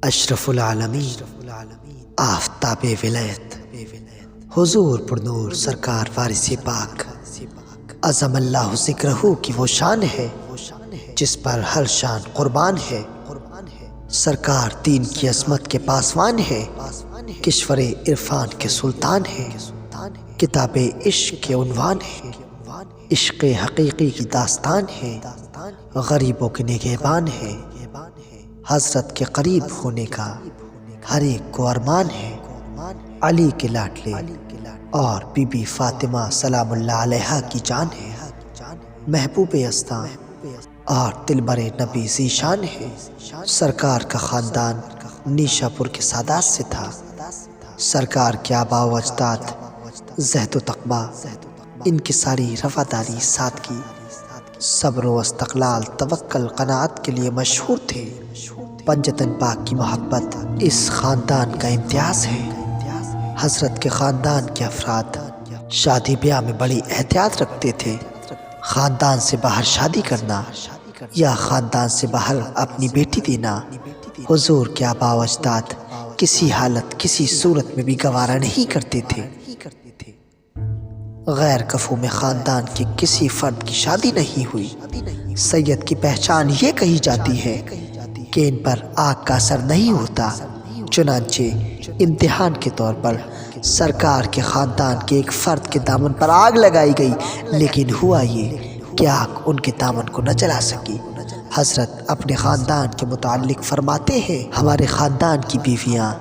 اشرف العالمین آفتاب ولایت حضور پر نور سرکار وارث پاک، عظم اللہ ذکرہ کی وہ شان ہے جس پر ہر شان قربان ہے۔ سرکار دین کی عظمت کے پاسوان ہے، کشور عرفان کے سلطان ہے، کتاب عشق کے عنوان ہے، عشق حقیقی کی داستان ہے، غریبوں کے نگہبان ہے، حضرت کے قریب ہونے کا ہر ایک کو ارمان ہے۔ علی کے لاڈلے اور بی بی فاطمہ سلام اللہ علیہا کی جان ہے، محبوب استا اور دلبر نبی ذیشان ہے۔ سرکار کا خاندان نیشا پور کے سادات سے تھا۔ سرکار کے آبا و اجداد زہد و تقویٰ، انکساری، رفاداری، سادگی، صبر و استقلال، توکل، قناعت کے لیے مشہور تھے۔ پنجتن پاک کی محبت اس خاندان کا امتیاز ہے۔ حضرت کے خاندان کے افراد شادی بیاہ میں بڑی احتیاط رکھتے تھے۔ خاندان سے باہر شادی کرنا یا خاندان سے باہر اپنی بیٹی دینا حضور کے آبا و اجداد کسی حالت کسی صورت میں بھی گوارا نہیں کرتے تھے۔ غیر کفو میں خاندان کے کسی فرد کی شادی نہیں ہوئی۔ سید کی پہچان یہ کہی جاتی ہے کہ ان پر آگ کا اثر نہیں ہوتا، چنانچہ امتحان کے طور پر سرکار کے خاندان کے ایک فرد کے دامن پر آگ لگائی گئی، لیکن ہوا یہ کہ آگ ان کے دامن کو نہ جلا سکی۔ حضرت اپنے خاندان کے متعلق فرماتے ہیں، ہمارے خاندان کی بیویاں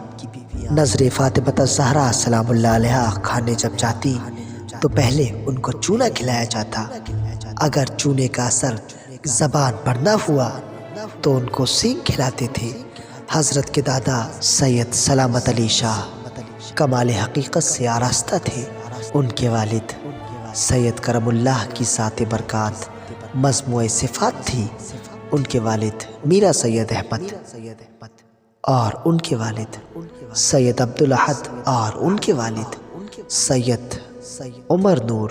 نظر فاطمہ الزہرا سلام اللہ علیہا کھانے جب جاتی تو پہلے ان کو چونا کھلایا جاتا۔ اگر چونے کا اثر زبان پر نہ ہوا تو ان کو سینگ کھلاتے تھے۔ حضرت کے دادا سید سلامت علی شاہ کمال حقیقت سے آراستہ تھے۔ ان کے والد سید کرم اللہ کی ذات برکات مجموعہ صفات تھی۔ ان کے والد میرا سید احمد اور ان کے والد سید عبدالاحد اور ان کے والد سید عمر نور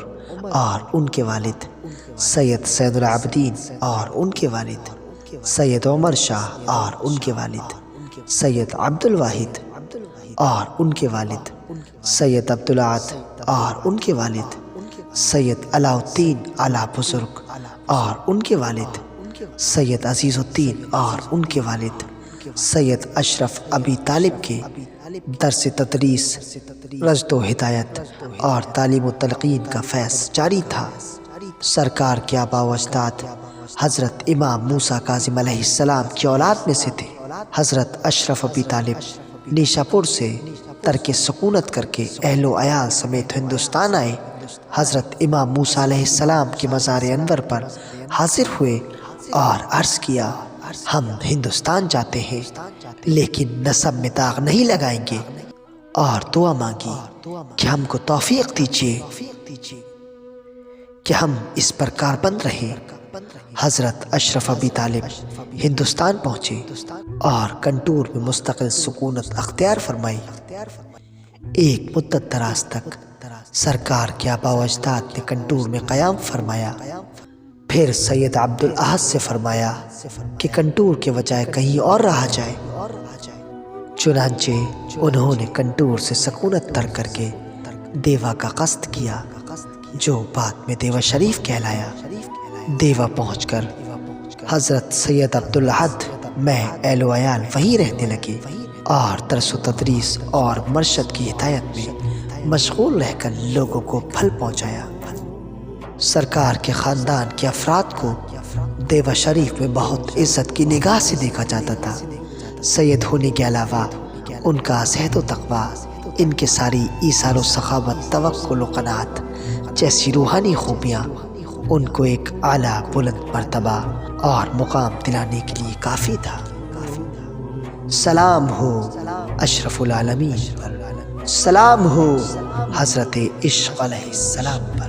اور ان کے والد سید العابدین اور ان کے والد سید عمر شاہ اور ان کے والد سید عبد الواحد اور ان کے والد سید عبدالعاد اور ان کے والد سید علاء الدین اعلیٰ بزرگ اور ان کے والد سید عزیز الدین اور ان کے والد سید اشرف ابی طالب کے درس تدریس، رشد و ہدایت اور تعلیم و تلقین کا فیض جاری تھا۔ سرکار کے آبا و اجداد حضرت امام موسیٰ کاظم علیہ السلام کی اولاد میں سے تھے۔ حضرت اشرف ابی طالب نیشا پور سے ترک سکونت کر کے اہل و عیال سمیت ہندوستان آئے۔ حضرت امام موسیٰ علیہ السلام کے مزار انور پر حاضر ہوئے اور عرض کیا، ہم ہندوستان جاتے ہیں لیکن نسب میں داغ نہیں لگائیں گے، اور دعا مانگی کہ ہم کو توفیق دیجیے کہ ہم اس پر کاربند رہیں۔ حضرت اشرف ابی طالب ہندوستان پہنچے اور کنٹور میں مستقل سکونت اختیار فرمائی۔ ایک مدت دراز تک سرکار کے آبا و اجداد نے کنٹور میں قیام فرمایا۔ پھر سید عبدالاحد سے فرمایا کہ کنٹور کے بجائے کہیں اور رہا جائے۔ چنانچہ انہوں نے کنٹور سے سکونت ترک کر کے دیوا کا قصد کیا، جو بعد میں دیوا شریف کہلایا۔ دیوا پہنچ کر حضرت سید عبدالاحد میں اہل و عیال وہیں رہنے لگے اور درس و تدریس اور مرشد کی ہدایت میں مشغول رہ کر لوگوں کو پھل پہنچایا۔ سرکار کے خاندان کے افراد کو دیوا شریف میں بہت عزت کی نگاہ سے دیکھا جاتا تھا۔ سید ہونے کے علاوہ ان کا زہد و تقویٰ، ان کے ساری ایثار و سخاوت، توکل و قناعت جیسی روحانی خوبیاں ان کو ایک اعلیٰ بلند مرتبہ اور مقام دلانے کے لیے کافی تھا۔ سلام ہو اشرف العالمین پر، سلام ہو حضرت عشق علیہ السلام پر۔